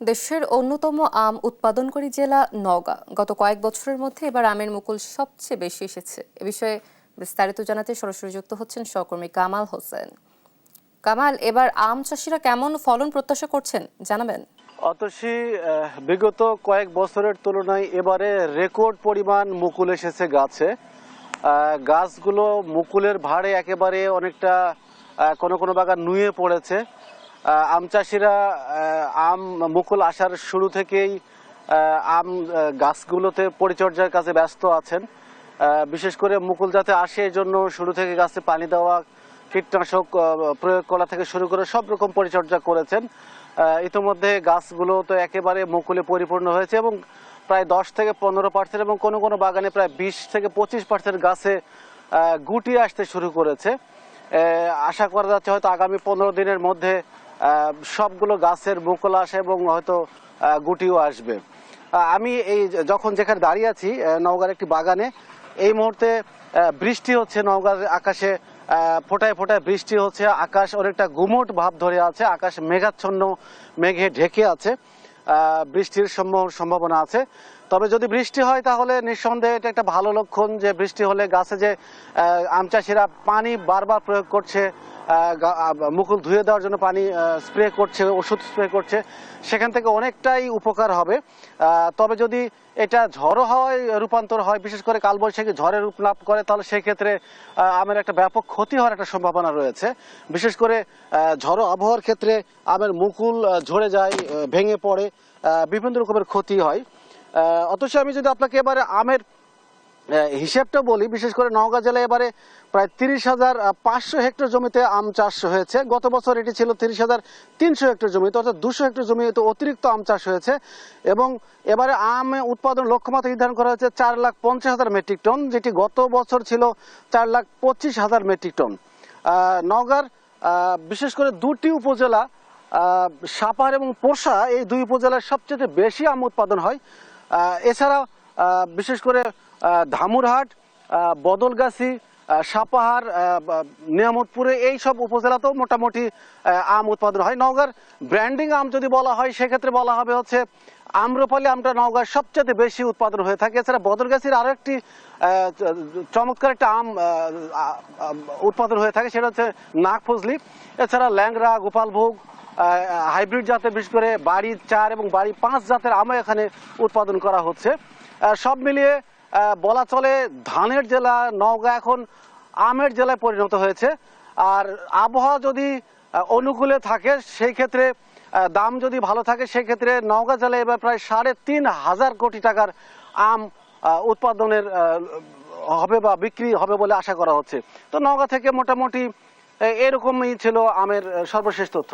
দেশের অন্যতম আম উৎপাদনকারী জেলা নওগাঁ। গত কয়েক বছরের মধ্যে এবার আমের মুকুল সবচেয়ে বেশি এসেছে। এ বিষয়ে বিস্তারিত জানাতে সরাসরি যুক্ত হচ্ছেন সহকর্মী কামাল হোসেন। কামাল, এবার আম চাষিরা কেমন ফলন প্রত্যাশা করছেন জানাবেন? অতসী, বিগত কয়েক বছরের তুলনায় এবারে রেকর্ড পরিমাণ মুকুল এসেছে গাছে। গাছগুলো মুকুলের ভারে একেবারে অনেকটা কোনো কোনো বাগান নুয়ে পড়েছে। আম চাষিরা আম মুকুল আসার শুরু থেকেই আম গাছগুলোতে পরিচর্যার কাজে ব্যস্ত আছেন। বিশেষ করে মুকুল যাতে আসে এই জন্য শুরু থেকে গাছে পানি দেওয়া, কীটনাশক প্রয়োগ করা থেকে শুরু করে সব রকম পরিচর্যা করেছেন। ইতিমধ্যে গাছগুলো তো একেবারে মুকুলে পরিপূর্ণ হয়েছে এবং প্রায় 10 থেকে 15% এবং কোনো কোনো বাগানে প্রায় 20 থেকে 25% গাছে গুটি আসতে শুরু করেছে। আশা করা যাচ্ছে হয়তো আগামী 15 দিনের মধ্যে সবগুলো গাছের মুকুল আসে এবং হয়তো গুটিও আসবে। আমি এই যখন যেখানে দাঁড়িয়ে আছি নওগাঁর একটি বাগানে, এই মুহূর্তে বৃষ্টি হচ্ছে। নওগাঁর আকাশে ফোটায় ফোটায় বৃষ্টি হচ্ছে। আকাশ অনেকটা গুমোট ভাব ধরে আছে, আকাশ মেঘাচ্ছন্ন, মেঘে ঢেকে আছে। বৃষ্টির সম্ভাবনা আছে। তবে যদি বৃষ্টি হয় তাহলে নিঃসন্দেহে এটা একটা ভালো লক্ষণ যে বৃষ্টি হলে গাছে যে আম চাষিরা পানি বারবার প্রয়োগ করছে, মুকুল ধুয়ে দেওয়ার জন্য পানি স্প্রে করছে, ওষুধ স্প্রে করছে, সেখান থেকে অনেকটাই উপকার হবে। তবে যদি এটা ঝড়ো হওয়ায় রূপান্তর হয়, বিশেষ করে কালবৈশাখী ঝড়ে রূপ লাভ করে, তাহলে সেক্ষেত্রে আমের একটা ব্যাপক ক্ষতি হওয়ার একটা সম্ভাবনা রয়েছে। বিশেষ করে ঝড়ো আবহাওয়ার ক্ষেত্রে আমের মুকুল ঝরে যায়, ভেঙে পড়ে, বিভিন্ন রকমের ক্ষতি হয়। অথচ আমি যদি আপনাকে এবারে আমের হিসেবটা বলি, বিশেষ করে নওগাঁ জেলায় এবারে প্রায় 30,500 হেক্টর জমিতে আম চাষ হয়েছে। গত বছর এটি ছিল 30,300 হেক্টর জমিতে, অর্থাৎ 200 হেক্টর জমিতে অতিরিক্ত আম চাষ হয়েছে। এবং এবারে আম উৎপাদন লক্ষ্যমাত্রা নির্ধারণ করা হয়েছে 4,50,000 মেট্রিক টন, যেটি গত বছর ছিল 4,25,000 মেট্রিক টন। নওগাঁর বিশেষ করে দুটি উপজেলা, সাপাহার এবং পোরশা, এই দুই উপজেলার সবচেয়ে বেশি আম উৎপাদন হয়। এছাড়া বিশেষ করে ধামুরহাট, বদলগাছি, সাপাহার, নিয়ামতপুরে এই সব উপজেলাতেও মোটামুটি আম উৎপাদন হয়। নওগাঁর ব্র্যান্ডিং আম যদি বলা হয় সেক্ষেত্রে বলা হবে হচ্ছে আম্রপালি আমটা নওগাঁর সবচেয়ে বেশি উৎপাদন হয়ে থাকে। এছাড়া বদলগাছির আরও একটি চমৎকার একটা আম উৎপাদন হয়ে থাকে, সেটা হচ্ছে নাগফজলি। এছাড়া ল্যাংড়া, গোপালভোগ, হাইব্রিড জাতের, বিশেষ করে বাড়ি 4 এবং বাড়ি 5 জাতের আমও এখানে উৎপাদন করা হচ্ছে। সব মিলিয়ে বলা চলে ধানের জেলা নওগাঁ এখন আমের জেলায় পরিণত হয়েছে। আর আবহাওয়া যদি অনুকূলে থাকে, সেই ক্ষেত্রে দাম যদি ভালো থাকে, সেই ক্ষেত্রে নওগাঁ জেলায় এবার প্রায় 3,500 কোটি টাকার আম উৎপাদনের হবে বা বিক্রি হবে বলে আশা করা হচ্ছে। তো নওগাঁ থেকে মোটামুটি এরকমই ছিল আমের সর্বশেষ তথ্য।